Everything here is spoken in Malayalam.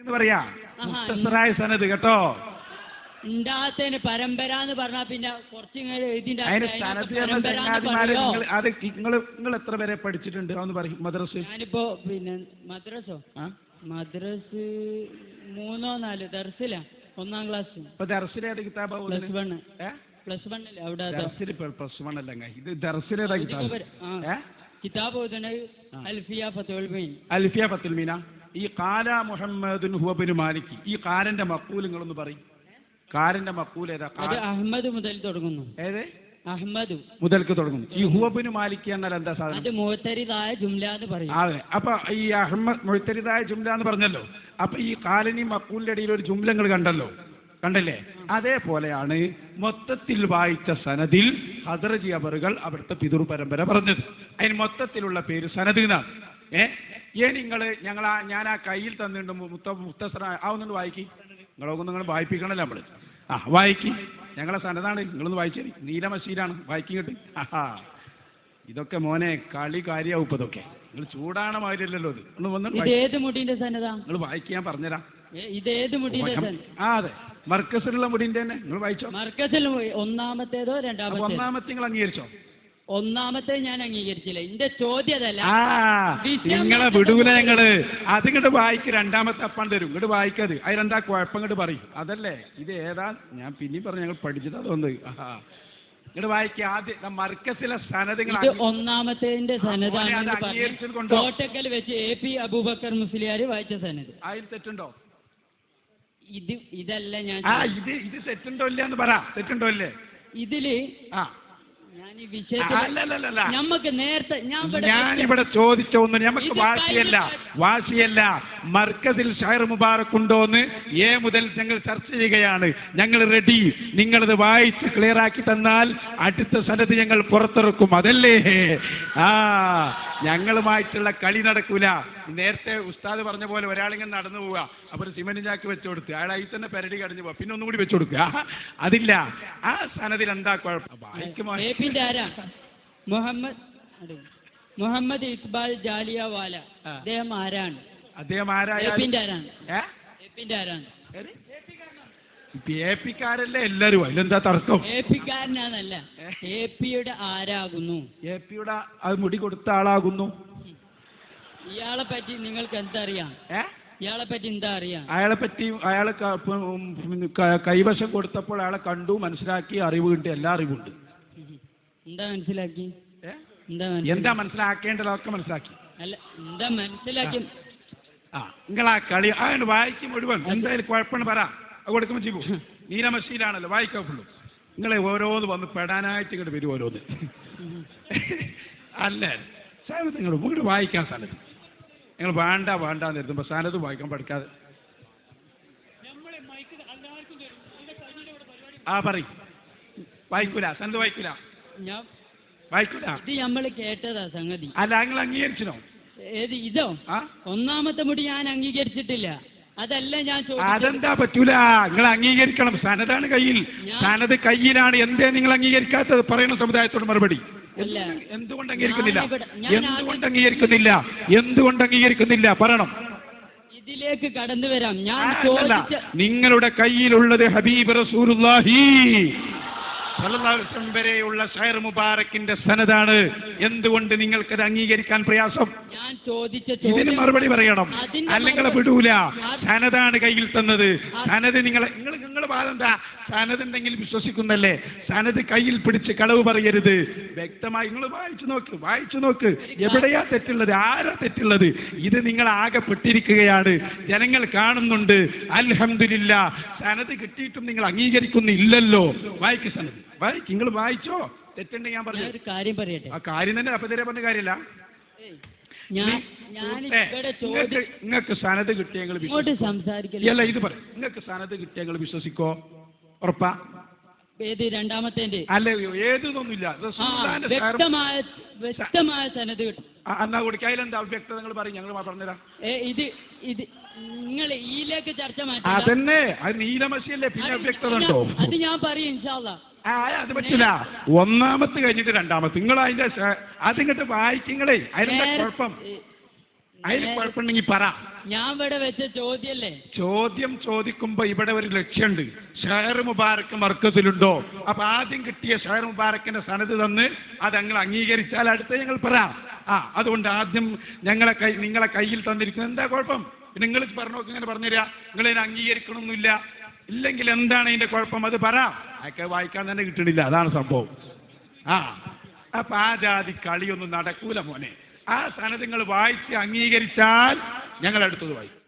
എന്ന് പറയാ മുഖ്തസറായ സനത് കേട്ടോ. ഉണ്ടാത്തതിന് പരമ്പര എന്ന് പറഞ്ഞാൽ പിന്നെ കുറച്ചിങ്ങനെ ഇതിന്റെ അത് നിങ്ങൾ എത്ര വരെ പഠിച്ചിട്ടുണ്ട് എന്ന് പറയും മദ്രസ്? ഞാനിപ്പോ പിന്നെ മദ്രസോ മദ്രസ് 3 or 4 ദർസില 1ാം ക്ലാസ്. ഇപ്പൊ ദർസിലേതാ കിതാബ്? പ്ലസ് 1 അവിടെ പ്ലസ് 1 അല്ല, ഇത് ദർസിലേതാ കിതാബ്? കിതാബ് അൽഫിയ ഫത്തുൽ മീൻ. അൽഫിയ ഫത്തുൽ മീന. ഈ ഖാല മുഹമ്മദുൻ ഹുവ ഇബ്നു മാലിക്, ഈ ഖാലന്റെ മഖൂൽ നിങ്ങളൊന്ന് പറയും. ഖാലന്റെ മഖൂൽ ഏതാ? അഹ്മദ് മുതൽ തുടങ്ങുന്നു. ഏത്? അഹ്മദ് മുതൽക്ക് തുടങ്ങുന്നു. ഈ ഹുവ ഇബ്നു മാലിക് എന്നാൽ എന്താ സാധനം? അത് മുഅ്തരിദായ ജുംല എന്ന് പറയും. അതെ. അപ്പൊ ഈ അഹ്മദ് മുഅ്തരിദായ ജുംല എന്ന് പറഞ്ഞല്ലോ. അപ്പൊ ഈ ഖാലിനി മഖൂലിന്റെ ഇടയിൽ ഒരു ജുംല നിങ്ങൾ കണ്ടല്ലേ? അതേപോലെയാണ് മൊത്തത്തിൽ വായിച്ച സനദിൽ ഹദ്റജി അവറുകൾ അവിടുത്തെ പിതൃ പരമ്പര പറഞ്ഞത്. അതിന് മൊത്തത്തിലുള്ള പേര് സനദ് എന്നാണ്. ഞാൻ ആ കയ്യിൽ തന്നിട്ടുണ്ട് മുഖ്തസറ ആവുന്നുണ്ട്, വായിക്കി. നിങ്ങൾ വായിപ്പിക്കണല്ലോ നമ്മള്. വായിക്കി. ഞങ്ങളെ സനതാണ്, നിങ്ങളൊന്ന് വായിച്ചേ. നീലമശീലാണ്, വായിക്കിങ്ങോട്ട്. ഇതൊക്കെ മോനെ കളി കാര്യാവും. ഇപ്പൊ ഇതൊക്കെ നിങ്ങൾ ചൂടാണ മാതിരിയല്ലല്ലോ ഇത്. നിങ്ങൾ വായിക്കാൻ പറഞ്ഞുതരാം. അതെ, മർക്കസിലുള്ള മുടിന്റെ തന്നെ നിങ്ങൾ വായിച്ചോ. മർക്കസിൽ ഒന്നാമത്തേതോ രണ്ടാമത്തേതോ? ഒന്നാമത്തെ നിങ്ങൾ അംഗീകരിച്ചോ? ഒന്നാമത്തെ ഞാൻ അംഗീകരിച്ചില്ല. എന്റെ ചോദ്യം അതല്ല. നിങ്ങളെ വിടൂല ഞങ്ങള്. അതിങ്ങോട്ട് വായിക്ക്. രണ്ടാമത്തെ അപ്പം തരും, ഇങ്ങോട്ട് വായിക്കത്. അതിലെന്താ കുഴപ്പം ഇങ്ങോട്ട് പറയും. അതല്ലേ ഇത് ഏതാ? ഞാൻ പിന്നെയും പറഞ്ഞു, ഞങ്ങൾ പഠിച്ചത് അതൊന്ന്. ഇങ്ങോട്ട് വായിക്കുക. ആദ്യം മർക്കസിലെ സനദ് ഒന്നാമത്തെ സനദ് കോട്ടക്കൽ വെച്ച് AP അബൂബക്കർ മുസ്ലിയാർ വായിച്ച സനദ്. അതിൽ തെറ്റുണ്ടോ? ഇതല്ല ഞാൻ ഇത് തെറ്റുണ്ടോ ഇല്ല എന്ന് പറ. തെറ്റുണ്ടോ ഇല്ലേ ഇതില്? ഞാൻ ഈ വിഷയത്തിൽ നമുക്ക് നേരത്തെ ഞാനിവിടെ ചോദിച്ച ഒന്ന്, നമുക്ക് വാശിയല്ല. മർക്കസിൽ ഷൈർ മുബാറക് ഉണ്ടോന്ന് A മുതൽ ഞങ്ങൾ ചർച്ച ചെയ്യുകയാണ്. ഞങ്ങൾ റെഡി. നിങ്ങളത് വായിച്ച് ക്ലിയർ ആക്കി തന്നാൽ അടുത്ത സനത് ഞങ്ങൾ പുറത്തിറക്കും. അതല്ലേ? ഞങ്ങളുമായിട്ടുള്ള കളി നടക്കൂല. നേരത്തെ ഉസ്താദ് പറഞ്ഞ പോലെ ഒരാളിങ്ങനെ നടന്നു പോവുക, അപ്പൊ ഒരു സിമന്റ് ചാക്ക് വെച്ചു കൊടുത്ത് അയാൾ അതിൽ തന്നെ പെരടി കടഞ്ഞു പോവാ, പിന്നെ ഒന്നും കൂടി വെച്ചു കൊടുക്കുക. അതില്ല. ആ സനദിൽ എന്താ കുഴപ്പം? മുഹമ്മദ് ഇക്ബാൽ ജാലിയവാല അദ്ദേഹം ആരാണ്? APക്കാരല്ലേ എല്ലാരും? അതിലെന്താ തർക്കം? APക്കാരനാന്നല്ല, APയുടെ ആരാകുന്നു? APയുടെ അത് മുടി കൊടുത്ത ആളാകുന്നു. ഇയാളെ പറ്റി നിങ്ങൾക്ക് എന്താ അറിയാം? ഇയാളെ പറ്റി എന്താ അറിയാം? അയാളെ കൈവശം കൊടുത്തപ്പോൾ അയാളെ കണ്ടു, മനസ്സിലാക്കി, അറിവ് കിട്ടി. എല്ലാ അറിവുണ്ട്. എന്താ മനസ്സിലാക്കി? എന്താ മനസ്സിലാക്കേണ്ടതൊക്കെ മനസ്സിലാക്കി. അല്ല, എന്താ മനസ്സിലാക്കി? നിങ്ങളാ കളി അയാൾ വായിക്കും മുഴുവൻ. എന്തായാലും കുഴപ്പമാണ് പറ. കൊടുക്കുമ്പോൾ ചെയ്യും. നീലമശീലാണല്ലോ, വായിക്കാൻ ഫുള്ളും. നിങ്ങളെ ഓരോന്ന് വന്ന് പെടാനായിട്ട് ഇങ്ങോട്ട് വരും ഓരോന്ന്. അല്ലേ നിങ്ങൾ ഇങ്ങോട്ട് വായിക്കാൻ സ്ഥലത്ത് നിങ്ങൾ വേണ്ടാന്ന് എഴുതുമ്പോൾ സ്ഥാനത്ത് വായിക്കാൻ പഠിക്കാതെ പറയും. വായിക്കൂല, സനത് വായിക്കൂല. ഇത് നമ്മൾ കേട്ടതാ സംഗതി. അല്ല, നിങ്ങൾ അംഗീകരിച്ചോ? ഏത് ഇതോ? ഒന്നാമത്തെ മുടി ഞാൻ അംഗീകരിച്ചിട്ടില്ല. അതല്ല ഞാൻ ചോദിച്ചത്. അതെന്താ പറ്റൂല? നിങ്ങൾ അംഗീകരിക്കണം. സനതാണ് കയ്യിൽ. സനത് കയ്യിലാണ്. എന്തേ നിങ്ങൾ അംഗീകരിക്കാത്തത്? പറയണ സമുദായത്തോട് മറുപടി. എന്തുകൊണ്ട് അംഗീകരിക്കുന്നില്ല? പറയണം. ഇതിലേക്ക് കടന്നു വരാം. ഞാൻ നിങ്ങളുടെ കയ്യിലുള്ളത് ഹബീബ് റസൂലുള്ളാഹി സല്ലല്ലാഹു അലൈഹി വസല്ലം വരെയുള്ള ഷൈർ മുബാറക്കിന്റെ സനദാണ്. എന്തുകൊണ്ട് നിങ്ങൾക്കത് അംഗീകരിക്കാൻ പ്രയാസം? ഞാൻ ചോദിച്ച ഇതിന് മറുപടി പറയണം. അല്ലെങ്കിൽ വിടൂല. സനദാണ് കയ്യിൽ തന്നത്. സനദ് നിങ്ങൾ വാദം എന്താ? സനദ് ഉണ്ടെങ്കിൽ വിശ്വസിക്കുന്നല്ലേ? സനദ് കയ്യിൽ പിടിച്ച് കളവ് പറയരുത്. വ്യക്തമായി നിങ്ങൾ വായിച്ചു നോക്ക്. എവിടെയാ തെറ്റുള്ളത്? ആരാ തെറ്റുള്ളത്? ഇത് നിങ്ങൾ ആകെ പെട്ടിരിക്കുകയാണ്. ജനങ്ങൾ കാണുന്നുണ്ട്. അൽഹംദുലില്ലാ. സനദ് കിട്ടിയിട്ടും നിങ്ങൾ അംഗീകരിക്കുന്നില്ലല്ലോ. വായിക്ക് സനദ്. നിങ്ങൾ വായിച്ചോ? തെറ്റുണ്ടെങ്കിൽ ഞാൻ പറഞ്ഞു ഒരു കാര്യം പറയട്ടെ. ആ കാര്യം തന്നെ അപ്പതരെ പറഞ്ഞ കാര്യമല്ല. നിങ്ങൾക്ക് സനദ് കിട്ടിയെങ്കിൽ അല്ല, ഇത് പറയും. നിങ്ങൾക്ക് സനദ് കിട്ടിയെങ്കിൽ വിശ്വസിക്കോ? ഉറപ്പാ? ഏത് രണ്ടാമത്തെ? അല്ല, ഏതൊന്നുമില്ല. വ്യക്തമായ സനദ് കിട്ടും. എന്നാ കൊടുക്കുക. അതിലെന്താ വ്യക്തത? നിങ്ങൾ പറയും, ഞങ്ങൾ പറഞ്ഞുതരാം. ഇത് നിങ്ങൾ ഈയിലേക്ക് ചർച്ച മാറ്റി. അതന്നെ, അത് നീലമശിയല്ലേ, പിന്നെ അവ്യക്തത ഉണ്ടോ? അത് ഞാൻ പറയും ഇൻഷാ അല്ലാഹ്. അത് പറ്റില്ല. ഒന്നാമത്തെ കഴിഞ്ഞിട്ട് രണ്ടാമത്തെ നിങ്ങൾ അതിന്റെ അതിങ്ങോട്ട് വായിക്കുങ്ങളെ. അതിനെന്താ കുഴപ്പം? അതിന് കുഴപ്പമുണ്ടെങ്കിൽ പറ. ഞാൻ ഇവിടെ വെച്ച ചോദ്യല്ലേ? ചോദ്യം ചോദിക്കുമ്പോ ഇവിടെ ഒരു ലക്ഷ്യമുണ്ട്. ഷഹർ മുബാറക്ക് മർക്കസിലുണ്ടോ? അപ്പൊ ആദ്യം കിട്ടിയ ഷഹർ മുബാറക്കിന്റെ സനത് തന്ന് അത് ഞങ്ങൾ അംഗീകരിച്ചാൽ അടുത്ത ഞങ്ങൾ പറയാം. അതുകൊണ്ട് ആദ്യം നിങ്ങളെ കയ്യിൽ തന്നിരിക്കുന്നത് എന്താ കുഴപ്പം? നിങ്ങൾ പറഞ്ഞോക്ക് ഇങ്ങനെ പറഞ്ഞുതരാ, നിങ്ങളിതിനെ അംഗീകരിക്കണമെന്നില്ല. ഇല്ലെങ്കിൽ എന്താണ് അതിന്റെ കുഴപ്പം? അത് പറയാം. അതൊക്കെ വായിക്കാൻ തന്നെ കിട്ടണില്ല, അതാണ് സംഭവം. അപ്പൊ ആ ജാതി കളിയൊന്നും നടക്കൂല മോനെ. ആ സനത് നിങ്ങൾ വായിച്ച് അംഗീകരിച്ചാൽ ഞങ്ങൾ അടുത്തത് വായിക്കും.